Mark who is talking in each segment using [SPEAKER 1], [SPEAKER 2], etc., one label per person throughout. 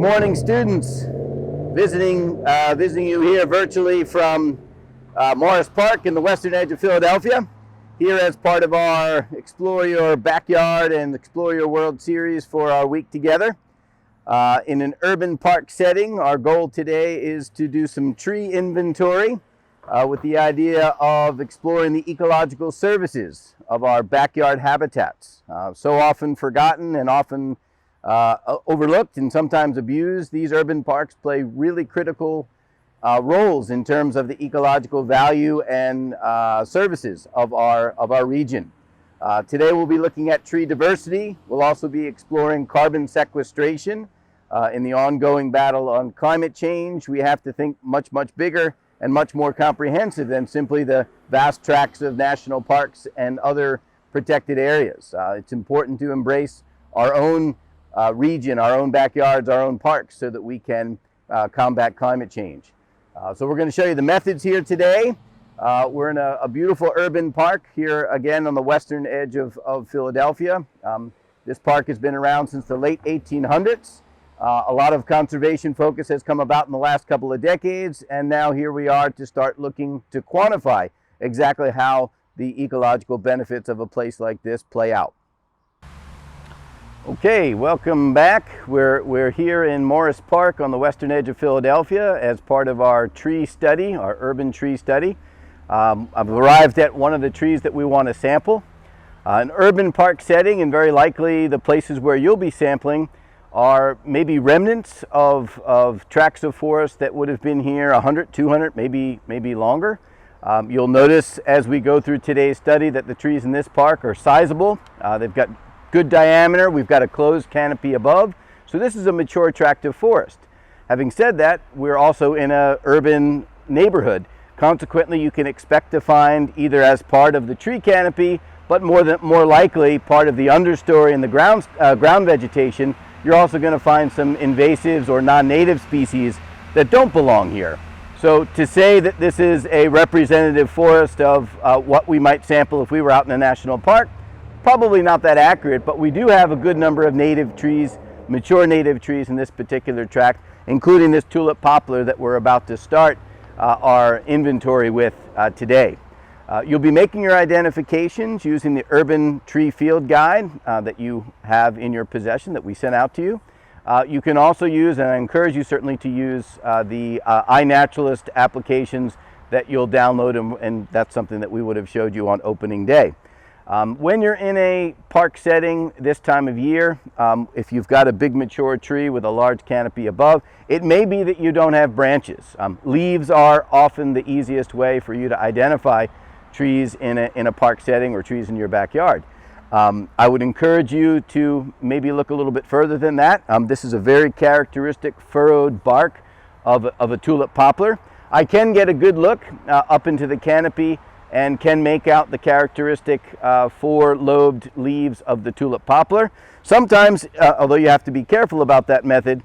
[SPEAKER 1] morning, students. Visiting you here virtually from Morris Park in the western edge of Philadelphia. Here as part of our Explore Your Backyard and Explore Your World series for our week together. In an urban park setting, our goal today is to do some tree inventory with the idea of exploring the ecological services of our backyard habitats. So often forgotten and often overlooked and sometimes abused, these urban parks play really critical roles in terms of the ecological value and services of our region. Today we'll be looking at tree diversity. We'll also be exploring carbon sequestration. In the ongoing battle on climate change, we have to think much bigger and much more comprehensive than simply the vast tracts of national parks and other protected areas. It's important to embrace our own region, our own backyards, our own parks, so that we can combat climate change. So we're going to show you the methods here today. We're in a beautiful urban park here again on the western edge of Philadelphia. This park has been around since the late 1800s. A lot of conservation focus has come about in the last couple of decades, and now here we are to start looking to quantify exactly how the ecological benefits of a place like this play out. Okay, welcome back. We're here in Morris Park on the western edge of Philadelphia as part of our tree study, our urban tree study. I've arrived at one of the trees that we want to sample. An urban park setting, and very likely the places where you'll be sampling are maybe remnants of tracts of forest that would have been here 100, 200, maybe longer. You'll notice as we go through today's study that the trees in this park are sizable. They've got good diameter. We've got a closed canopy above. So this is a mature tract of forest. Having said that, we're also in an urban neighborhood. Consequently, you can expect to find either as part of the tree canopy, but more likely part of the understory and the ground vegetation, you're also going to find some invasives or non-native species that don't belong here. So to say that this is a representative forest of what we might sample if we were out in a national park, probably not that accurate, but we do have a good number of native trees, mature native trees in this particular tract, including this tulip poplar that we're about to start our inventory with today. You'll be making your identifications using the Urban Tree Field Guide that you have in your possession that we sent out to you. You can also use, and I encourage you certainly to use, the iNaturalist applications that you'll download, and that's something that we would have showed you on opening day. When you're in a park setting this time of year, if you've got a big mature tree with a large canopy above, it may be that you don't have branches. Leaves are often the easiest way for you to identify trees in a park setting or trees in your backyard. I would encourage you to maybe look a little bit further than that. This is a very characteristic furrowed bark of a tulip poplar. I can get a good look up into the canopy and can make out the characteristic four-lobed leaves of the tulip poplar. Sometimes, although you have to be careful about that method,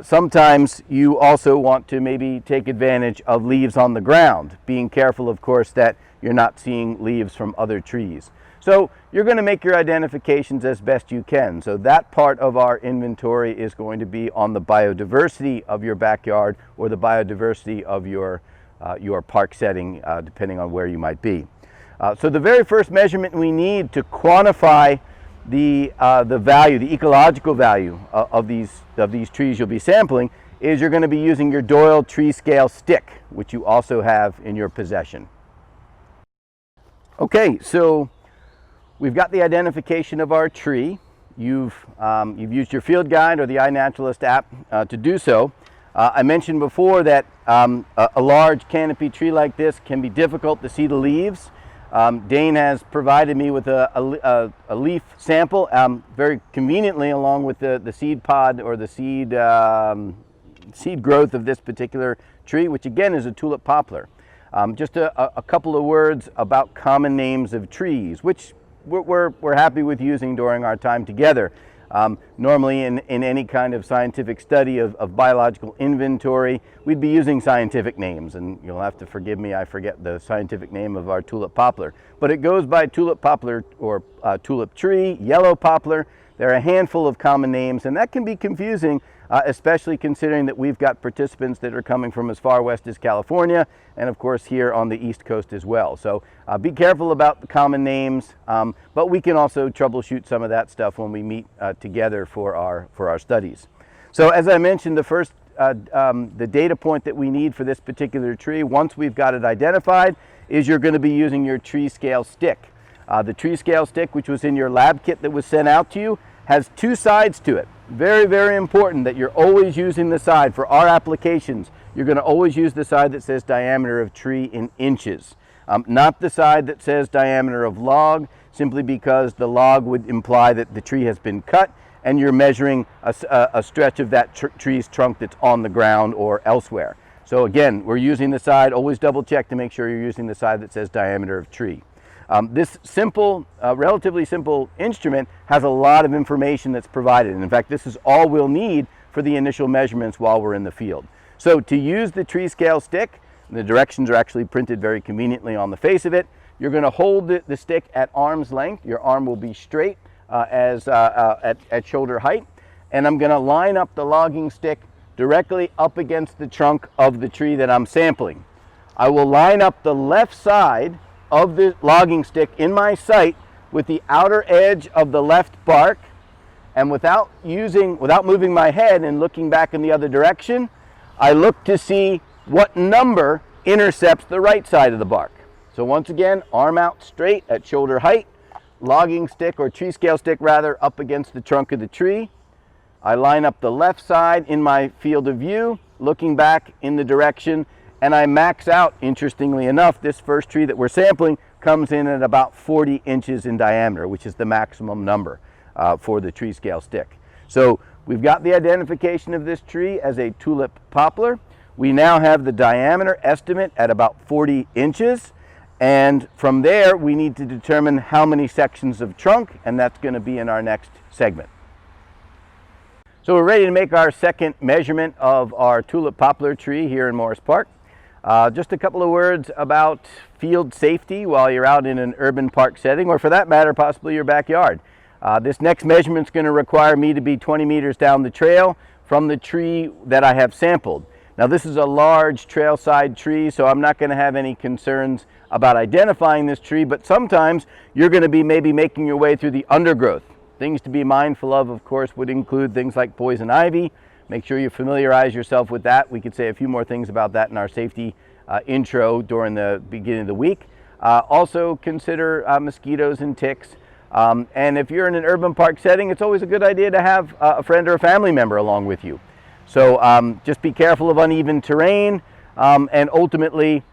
[SPEAKER 1] sometimes you also want to maybe take advantage of leaves on the ground, being careful, of course, that you're not seeing leaves from other trees. So you're going to make your identifications as best you can. So that part of our inventory is going to be on the biodiversity of your backyard or the biodiversity of your park setting, depending on where you might be. So the very first measurement we need to quantify the value, the ecological value of these trees you'll be sampling is you're going to be using your Doyle tree scale stick, which you also have in your possession. Okay, so we've got the identification of our tree. You've used your field guide or the iNaturalist app to do so. I mentioned before that a large canopy tree like this can be difficult to see the leaves. Dane has provided me with a leaf sample very conveniently along with the seed pod or the seed growth of this particular tree, which again is a tulip poplar. Just a couple of words about common names of trees, which we're happy with using during our time together. Normally in any kind of scientific study of biological inventory, we'd be using scientific names, and you'll have to forgive me, I forget the scientific name of our tulip poplar. But it goes by tulip poplar or tulip tree, yellow poplar. There are a handful of common names, and that can be confusing especially considering that we've got participants that are coming from as far west as California, and of course here on the East Coast as well. So be careful about the common names, but we can also troubleshoot some of that stuff when we meet together for our studies. So as I mentioned, the data point that we need for this particular tree, once we've got it identified, is you're going to be using your tree scale stick. The tree scale stick, which was in your lab kit that was sent out to you, has two sides to it. Very, very important that you're always using the side. For our applications, you're going to always use the side that says diameter of tree in inches, not the side that says diameter of log, simply because the log would imply that the tree has been cut and you're measuring a stretch of that tree's trunk that's on the ground or elsewhere. So again, we're using the side, always double check to make sure you're using the side that says diameter of tree. This simple, relatively simple instrument has a lot of information that's provided. And in fact, this is all we'll need for the initial measurements while we're in the field. So to use the tree scale stick, the directions are actually printed very conveniently on the face of it. You're going to hold the stick at arm's length. Your arm will be straight at shoulder height. And I'm going to line up the logging stick directly up against the trunk of the tree that I'm sampling. I will line up the left side of the logging stick in my sight with the outer edge of the left bark, and without moving my head and looking back in the other direction, I look to see what number intercepts the right side of the bark. So once again, arm out straight at shoulder height, logging stick, or tree scale stick rather, up against the trunk of the tree. I line up the left side in my field of view, looking back in the direction, and I max out. Interestingly enough, this first tree that we're sampling comes in at about 40 inches in diameter, which is the maximum number for the tree scale stick. So we've got the identification of this tree as a tulip poplar. We now have the diameter estimate at about 40 inches. And from there, we need to determine how many sections of trunk, and that's going to be in our next segment. So we're ready to make our second measurement of our tulip poplar tree here in Morris Park. Just a couple of words about field safety while you're out in an urban park setting, or for that matter, possibly your backyard. This next measurement is going to require me to be 20 meters down the trail from the tree that I have sampled. Now this is a large trailside tree, so I'm not going to have any concerns about identifying this tree, but sometimes you're going to be maybe making your way through the undergrowth. Things to be mindful of course, would include things like poison ivy. Make sure you familiarize yourself with that. We could say a few more things about that in our safety intro during the beginning of the week. Also consider mosquitoes and ticks. And if you're in an urban park setting, it's always a good idea to have a friend or a family member along with you. So just be careful of uneven terrain and ultimately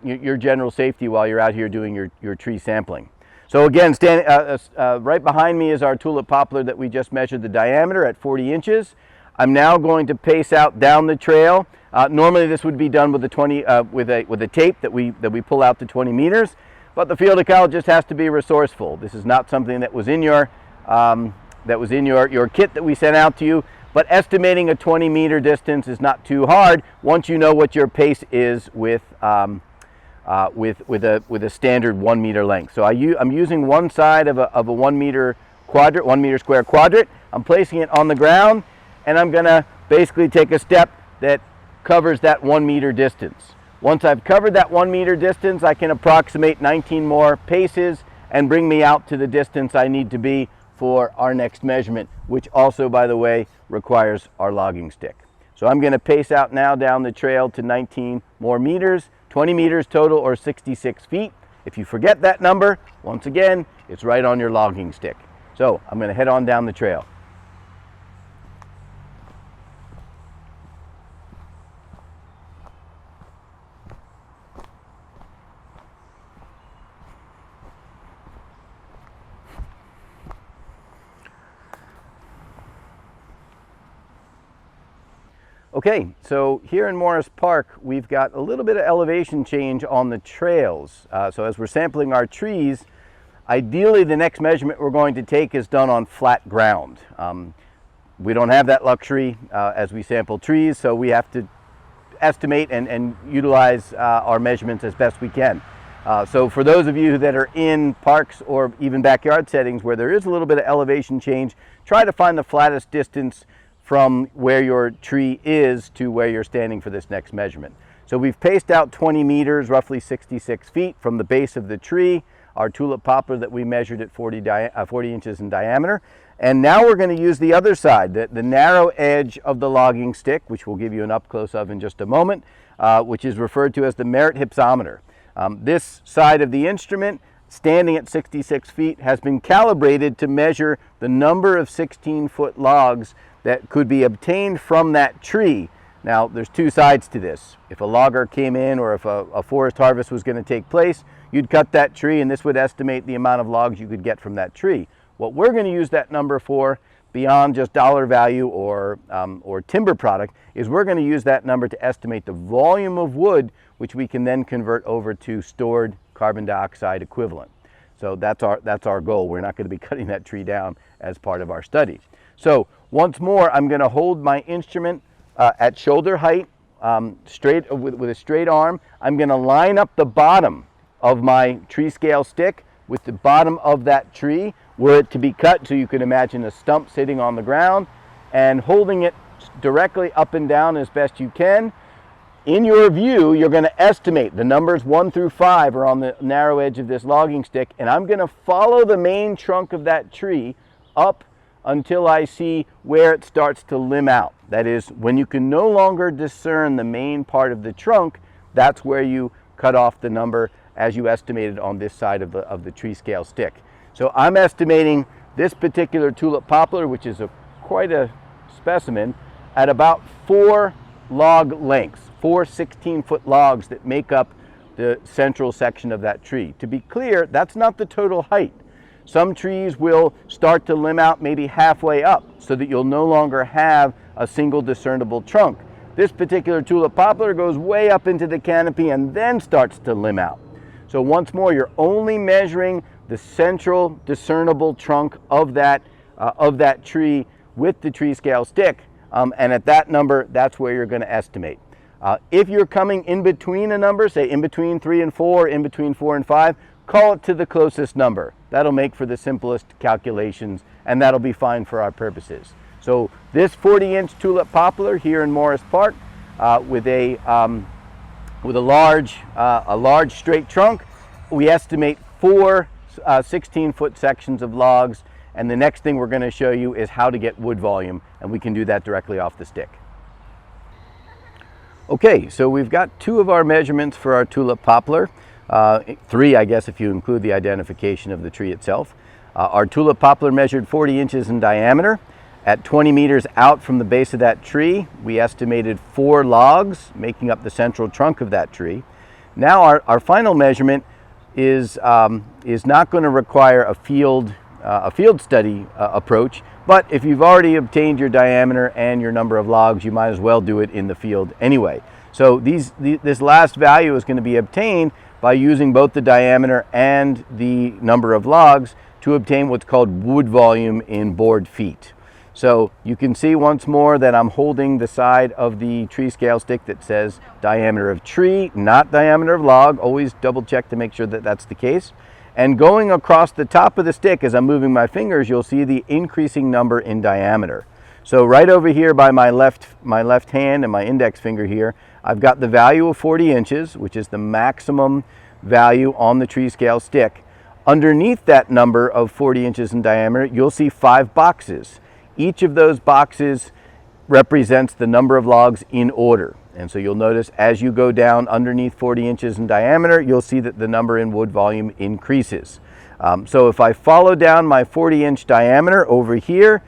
[SPEAKER 1] your general safety while you're out here doing your tree sampling. So again, right behind me is our tulip poplar that we just measured the diameter at 40 inches. I'm now going to pace out down the trail. Normally this would be done with a tape that we pull out to 20 meters, but the field ecologist has to be resourceful. This is not something that was in your kit that we sent out to you, but estimating a 20-meter distance is not too hard once you know what your pace is with a standard 1 meter length. So I'm using one side of a 1 meter quadrant, 1 meter square quadrant. I'm placing it on the ground, and I'm going to basically take a step that covers that 1 meter distance. Once I've covered that 1 meter distance, I can approximate 19 more paces and bring me out to the distance I need to be for our next measurement, which also, by the way, requires our logging stick. So I'm going to pace out now down the trail to 19 more meters, 20 meters total, or 66 feet. If you forget that number, once again, it's right on your logging stick. So I'm going to head on down the trail. Okay, so here in Morris Park, we've got a little bit of elevation change on the trails. So as we're sampling our trees, ideally the next measurement we're going to take is done on flat ground. We don't have that luxury as we sample trees, so we have to estimate and utilize our measurements as best we can. So for those of you that are in parks or even backyard settings where there is a little bit of elevation change, try to find the flattest distance from where your tree is to where you're standing for this next measurement. So we've paced out 20 meters, roughly 66 feet from the base of the tree, our tulip poplar that we measured at 40 inches in diameter. And now we're going to use the other side, the narrow edge of the logging stick, which we'll give you an up close of in just a moment, which is referred to as the merit hypsometer. This side of the instrument, standing at 66 feet, has been calibrated to measure the number of 16-foot logs that could be obtained from that tree. Now, there's two sides to this. If a logger came in or if a forest harvest was going to take place, you'd cut that tree and this would estimate the amount of logs you could get from that tree. What we're going to use that number for, beyond just dollar value or timber product, is we're going to use that number to estimate the volume of wood which we can then convert over to stored carbon dioxide equivalent. So that's our goal. We're not going to be cutting that tree down as part of our study. So once more, I'm going to hold my instrument at shoulder height, straight with a straight arm. I'm going to line up the bottom of my tree scale stick with the bottom of that tree were it to be cut, so you can imagine a stump sitting on the ground, and holding it directly up and down as best you can. In your view, you're going to estimate the numbers 1 through 5 are on the narrow edge of this logging stick, and I'm going to follow the main trunk of that tree up until I see where it starts to limb out. That is, when you can no longer discern the main part of the trunk, that's where you cut off the number as you estimated on this side of the tree scale stick. So I'm estimating this particular tulip poplar, which is quite a specimen, at about 4 log lengths, 4 16-foot logs that make up the central section of that tree. To be clear, that's not the total height. Some trees will start to limb out maybe halfway up so that you'll no longer have a single discernible trunk. This particular tulip poplar goes way up into the canopy and then starts to limb out. So once more, you're only measuring the central discernible trunk of that tree with the tree scale stick, and at that number, that's where you're going to estimate. If you're coming in between a number, say in between 3 and 4, in between 4 and 5, call it to the closest number. That'll make for the simplest calculations, and that'll be fine for our purposes. So this 40-inch tulip poplar here in Morris Park, with a large straight trunk, we estimate 4 16-foot sections of logs, and the next thing we're going to show you is how to get wood volume, and we can do that directly off the stick. Okay, so we've got 2 of our measurements for our tulip poplar, 3 I guess if you include the identification of the tree itself. Our tulip poplar measured 40 inches in diameter. At 20 meters out from the base of that tree, we estimated 4 logs making up the central trunk of that tree. Now our final measurement is not going to require a field study approach, but if you've already obtained your diameter and your number of logs, you might as well do it in the field anyway. So this last value is going to be obtained by using both the diameter and the number of logs to obtain what's called wood volume in board feet. So you can see once more that I'm holding the side of the tree scale stick that says diameter of tree, not diameter of log. Always double check to make sure that that's the case. And going across the top of the stick as I'm moving my fingers, you'll see the increasing number in diameter. So right over here by my left hand and my index finger here, I've got the value of 40 inches, which is the maximum value on the tree scale stick. Underneath that number of 40 inches in diameter, you'll see 5 boxes. Each of those boxes represents the number of logs in order. And so you'll notice as you go down underneath 40 inches in diameter, you'll see that the number in wood volume increases. So if I follow down my 40-inch diameter over here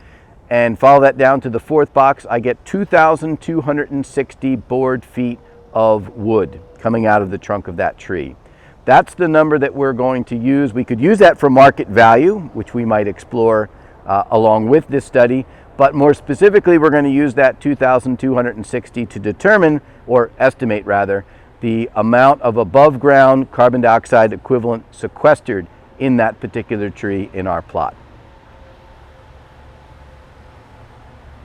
[SPEAKER 1] and follow that down to the 4th box, I get 2,260 board feet of wood coming out of the trunk of that tree. That's the number that we're going to use. We could use that for market value, which we might explore along with this study, but more specifically we're going to use that 2,260 to determine, or estimate rather, the amount of above ground carbon dioxide equivalent sequestered in that particular tree in our plot.